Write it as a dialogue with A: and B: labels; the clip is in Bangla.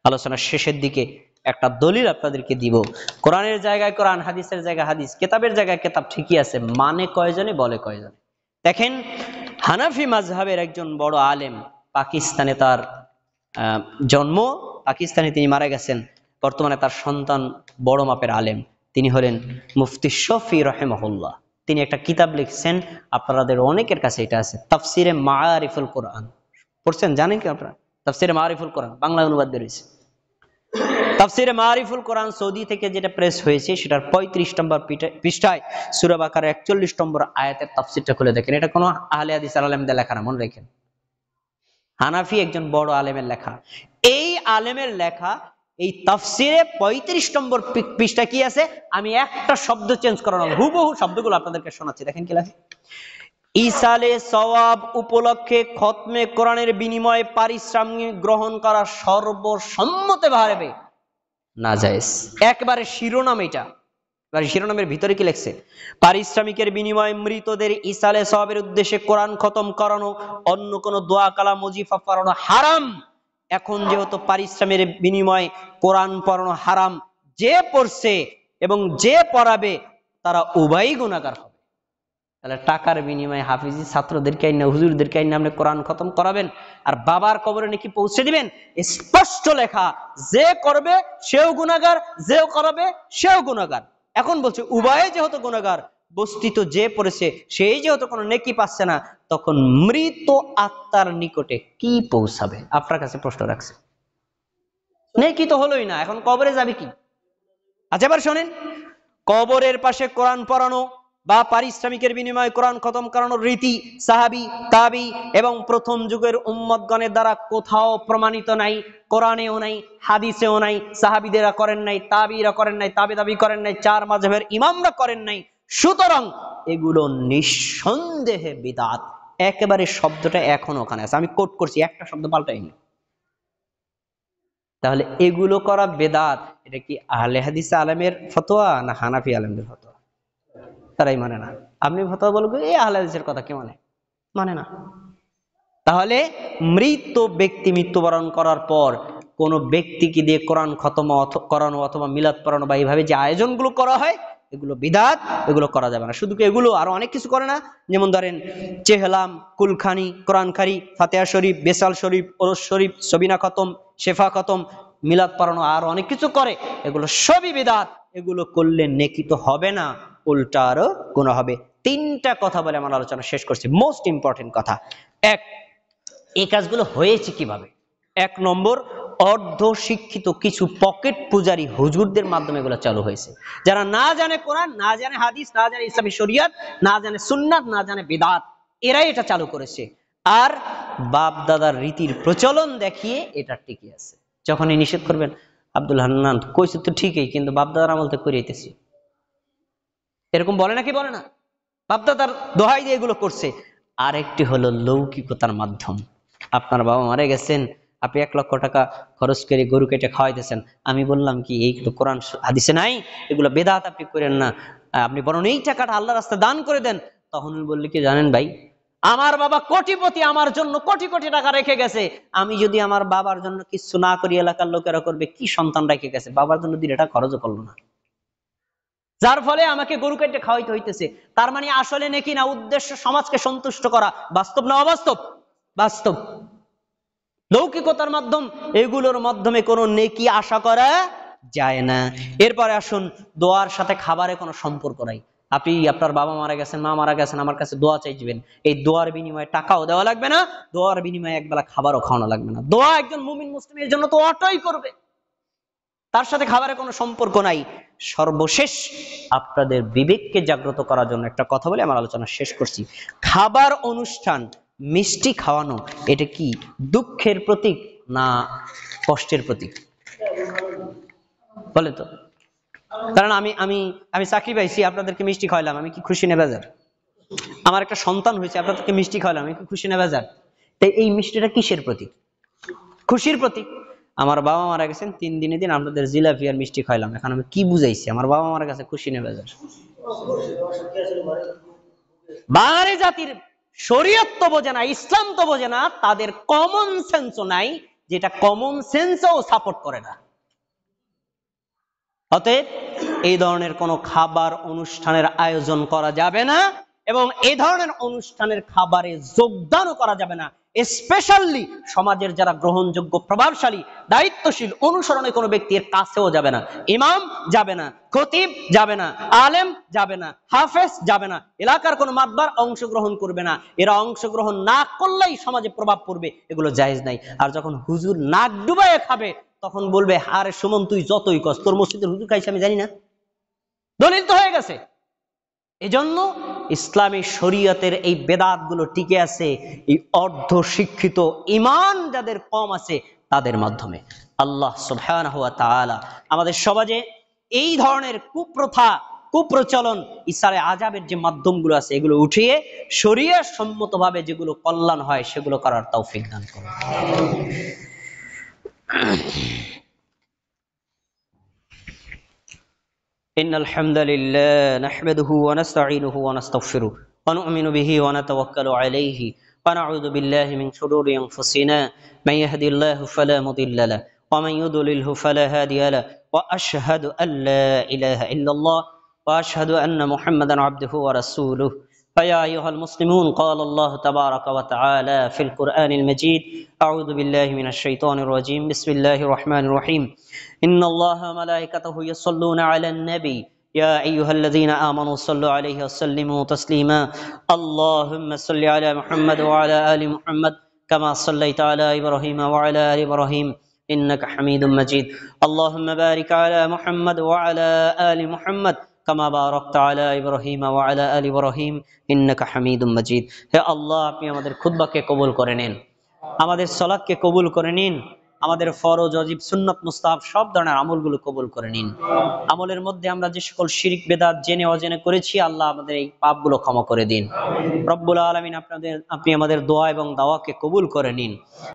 A: আলোচনার শেষের দিকে একটা দলিল আপনাদেরকে দিব। কোরআনের জায়গায় কোরআন, হাদিসের জায়গায় হাদিস, কেতাবের জায়গায় কেতাব, ঠিকই আছে, মানে কয়জনে, বলে কয়জনে। দেখেন, হানাফি মাযহাবের একজন বড় আলেম, পাকিস্তানে তার জন্ম, পাকিস্তানে তিনি মারা গেছেন, বর্তমানে তার সন্তান বড় মাপের আলেম, তিনি হলেন মুফতি শফি রাহিমাহুল্লাহ। তিনি একটা কিতাব লিখছেন, আপনাদের অনেকের কাছে এটা আছে, তাফসিরে মাআরিফুল কোরআন। পড়ছেন, জানেন কি আপনারা? তাফসিরে মাআরিফুল কোরআন বাংলা অনুবাদ বেরিয়েছে। তাফসিরে মাআরিফুল কোরআন সৌদি থেকে যেটা প্রেস হয়েছে, সেটার 35 নম্বর পৃষ্ঠায় সূরা বাকারা 41 নম্বর আয়াতের তাফসিরটা খুলে দেখেন। এটা কোনো আহলে হাদিস আলেমদের লেখা না, মনে রাখেন, হানাফি একজন বড় আলেমের লেখা। এই আলেমের লেখা এই তাফসিরে 35 নম্বর পৃষ্ঠা কি আছে, আমি একটা শব্দ চেঞ্জ করানো, হুবহু শব্দগুলো আপনাদেরকে শোনাচ্ছি, দেখেন কি লেখে। ইসালে সওয়াব উপলক্ষে খতমে কোরআনের বিনিময়ে পারিশ্রমিক গ্রহণ করা সর্বসম্মতভাবে নাজায়েজ। একবারে শিরোনাম এটা, শিরোনামের ভিতরে কি লেখছে, পারিশ্রমিকের বিনিময়ে মৃতদের ইসালে সওয়াবের উদ্দেশ্যে কোরআন খতম করানো, অন্য কোন দোয়া কালাম ওজিফা পড়ানো হারাম। এখন যেহেতু পারিশ্রমিকের বিনিময়ে কোরআন পড়ানো হারাম, যে পড়ছে এবং যে পড়াবে তারা উভয়ই গুনাহগার হবে। তাহলে টাকার বিনিময়ে হাফিজি ছাত্রদেরকে আইনা, হুজুরদেরকে আইনা আপনি কোরআন খতম করাবেন আর বাবার কবরে নাকি পৌঁছে দিবেন? স্পষ্ট লেখা, যে করবে সেও গুনাহগার, যেও করাবে সেও গুনাহগার। এখন বলছে উভয়ে যেহেতু গুনাহগার, বস্তিত যে পড়েছে সেই যেহেতু কোনো নেকি পাচ্ছে না, তখন মৃত আত্মার নিকটে কি পৌঁছাবে? আপনার কাছে প্রশ্ন রাখছে, নেকি তো হলোই না, এখন কবরে যাবে কি? আচ্ছা এবার শোনেন, কবরের পাশে কোরআন পড়ানো বা পারিশ্রমিকের বিনিময়ে কোরআন খতম করানোর রীতি সাহাবী, তাবী এবং প্রথম যুগের উম্মতগণের দ্বারা কোথাও প্রমাণিত নাই, কোরআনেও নাই, হাদিসেও নাই। সাহাবীদেরা করেন নাই, তাবীরা করেন নাই, তাবী করেন নাই, চার মাযহাবের ইমামরা করেন নাই। সুতরাং এগুলো নিঃসন্দেহে বিদআত। একেবারে শব্দটা এখন ওখানে আছে, আমি কোট করছি, একটা শব্দ পাল্টাইনি। তাহলে এগুলো করা বেদাত, এটা কি আহলে হাদিস আলেমের ফতোয়া না হানাফি আলেমদের ফতোয়া? তারাই মানে না। আপনি ফতোয়া বলবেন এই আহলে হাদিসের কথা কে মানে? মানে না। তাহলে মৃত ব্যক্তি মৃত্যুবরণ করার পর কোন ব্যক্তিকে দিয়ে কোরআন খতম করানো অথবা মিলাদ পড়ানো বা এইভাবে যে আয়োজনগুলো করা হয়, এগুলো বিদআত, এগুলো করা যাবে না। শুধু কি এগুলো, আরো অনেক কিছু করে না, যেমন ধরেন চেহলাম, কুলখানি, কোরআনখানি, ফাতিহা শরীফ, বেসাল শরীফ, ওরস শরীফ, সবিনা খতম, শেফা খতম, মিলাদ পড়ানো, আর অনেক কিছু করে, এগুলো সবই বিদআত। এগুলো করলে নেকি তো হবে না, উল্টা আরো গুনাহ হবে। তিনটা কথা বলে আমার আলোচনা শেষ করছি, মোস্ট ইম্পর্টেন্ট কথা। এক, এই কাজগুলো হয়েছে কিভাবে? এক নম্বর, অর্ধ শিক্ষিত কিছু পকেট পূজারী হুজুরদের মাধ্যমে এগুলো চালু হয়েছে, যারা না জানে কোরআন, না জানে হাদিস, না জানে ইসলামী শরিয়ত, না জানে সুন্নাত, না জানে বিদআত, এরাই এটা চালু করেছে। আর বাপ দাদার রীতির প্রচলন দেখিয়ে এটা টিকে আছে। যখনই নিষেধ করবেন, আব্দুল হান্নান কইছে তো ঠিকই, কিন্তু বাপ দাদার আমল তো করিয়েতেছি, এরকম বলে নাকি? বলে না। বাপ দাদার দোহাই দিয়ে এগুলো করছে। আরেকটি হলো লৌকিকতার মাধ্যম। আপনার বাবা মারা গেছেন, আপনি 1 লক্ষ টাকা খরচ করে গরু কেটে খাওয়াইতেছেন, আমি বললাম কি এইগুলো কোরআন হাদিসে নাই, এগুলো বেদাত, আপনি করেন না, আপনি বরং এই টাকাটা আল্লাহর রাস্তায় দান করে দেন। তখন উনি বললি কি জানেন ভাই, আমার বাবা কোটিপতি, আমার জন্য কোটি কোটি টাকা রেখে গেছে, আমি যদি আমার বাবার জন্য কিছু না করি এলাকার লোকেরা করবে কি? সন্তান রেখে গেছে, বাবার জন্য 2 টাকা খরচও করলো না, যার ফলে আমাকে গরু কেটে খাওয়াইতে হইতেছে। তার মানে আসলে নাকি না, উদ্দেশ্য সমাজকে সন্তুষ্ট করা। বাস্তব না অবাস্তব? বাস্তব। লৌকিকতার মাধ্যম, এগুলোর মাধ্যমে কোনো নেকি আশা করা যায় না। এরপরে আসুন, দোয়ার সাথে খাবারের কোনো সম্পর্ক নাই। আপনি আপনার বাবা মারা গেছেন, মা মারা গেছেন, আমার কাছে দোয়া চাইবেন, এই দোয়ার বিনিময়ে টাকাও দেওয়া লাগবে না, দোয়ার বিনিময়ে একবেলা খাবারও খাওয়ানো লাগবে না। দোয়া একজন মুমিন মুসলিমের জন্য তো অটোই করবে, তার সাথে খাবারের কোনো সম্পর্ক নাই। সর্বশেষ আপনাদের বিবেককে জাগ্রত করার জন্য একটা কথা বলে আমার আলোচনা শেষ করছি। খাবার অনুষ্ঠান, মিষ্টি খাওয়ানো, এটা কি দুঃখের প্রতীক না কষ্টের প্রতীক? বলে তো। কারণ আমি আমি আমি চাকরি পাইছি, আপনাদেরকে মিষ্টি খাওয়াইলাম, আমি কি খুশি না বেজার? আমার একটা সন্তান হয়েছে, আপনাদেরকে মিষ্টি খাওয়াইলাম, আমি কি খুশি না বেজার? তাই এই মিষ্টিটা কিসের প্রতীক? খুশির প্রতীক। আমার বাবা মারা গেছেন, 3 দিনের দিন আপনাদের জিলাপি আর মিষ্টি খাইলাম, এখন আমি কি বুঝাইছি? আমার বাবা মারা কাছে খুশি না বেজার? বাঙালি জাতির শরীয়ত তো বোঝে না, ইসলাম তো বোঝে না, তাদের কমন সেন্সও নাই, যেটা কমন সেন্সও সাপোর্ট করে না। অতএব এই ধরনের কোনো খাবার অনুষ্ঠানের আয়োজন করা যাবে না এবং এই ধরনের অনুষ্ঠানের খাবারে যোগদানও করা যাবে না। স্পেশালি সমাজের যারা গ্রহণযোগ্য, প্রভাবশালী, দায়িত্বশীল, অনুসরণে কোনো ব্যক্তির কাছেও যাবে না। ইমাম যাবে না, খতিব যাবে না, আলেম যাবে না, হাফেজ যাবে না, এলাকার কোনো মাতবার অংশগ্রহণ করবে না। এরা অংশগ্রহণ না করলেই সমাজে প্রভাব পড়বে, এগুলো জায়েজ নাই। আর যখন হুজুর নাক ডুবাইয়ে খাবে তখন বলবে, আরে সুমন তুই যতই কস, তোর মসজিদের হুজুর খাইছে আমি জানি না, দলিল তো হয়ে গেছে। এজন্য ইসলামী শরীয়তের এই বেদাত গুলো টিকে আছে এই অর্ধ শিক্ষিত, ঈমান যাদের কম আছে তাদের মাধ্যমে। আল্লাহ সুবহানাহু ওয়া তাআলা আমাদের সমাজে এই ধরনের কুপ্রথা, কুপ্রচলন, ইসারে আজাবের যে মাধ্যমগুলো আছে এগুলো উঠিয়ে শরীয়ত সম্মতভাবে যেগুলো কল্যাণ হয় সেগুলো করার তৌফিক দান করুন। إن الحمد لله نحمده ونستعينه ونستغفره ونؤمن به ونتوكل عليه ونعوذ بالله من شرور أنفسنا من يهدي الله فلا مضل له ومن يضلله فلا هادي له وأشهد أن لا إله إلا الله وأشهد أن محمدا عبده ورسوله فيا أيها المسلمون قال الله تبارك وتعالى في القرآن المجيد أعوذ بالله من الشيطان الرجيم بسم الله الرحمن الرحيم إن الله وملائكته يصلون على النبي يا أيها الذين آمنوا صلوا عليه وسلموا تسليما اللهم صل على محمد وعلى آل محمد كما صليت على إبراهيم وعلى آل إبراهيم إنك حميد مجيد اللهم بارك على محمد وعلى آل محمد كما باركت على إبراهيم وعلى آل إبراهيم إنك حميد مجيد হে আল্লাহ, আপনি আমাদের খুতবাকে কবুল করে নিন, আমাদের সালাতকে কবুল করে নিন, আমাদের ফরজ, ওয়াজিব, সুন্নাত, মুস্তাহাব সব ধরনের আমলগুলো কবুল করে নিন। আমলের মধ্যে আমরা যে সকল শিরক বেদাত জেনে অজেনে করেছি, আল্লাহ আমাদের এই পাপগুলো ক্ষমা করে দিন। রব্বুল আলামিন আপনি আমাদের দোয়া এবং দাওয়াকে কবুল করে নিন।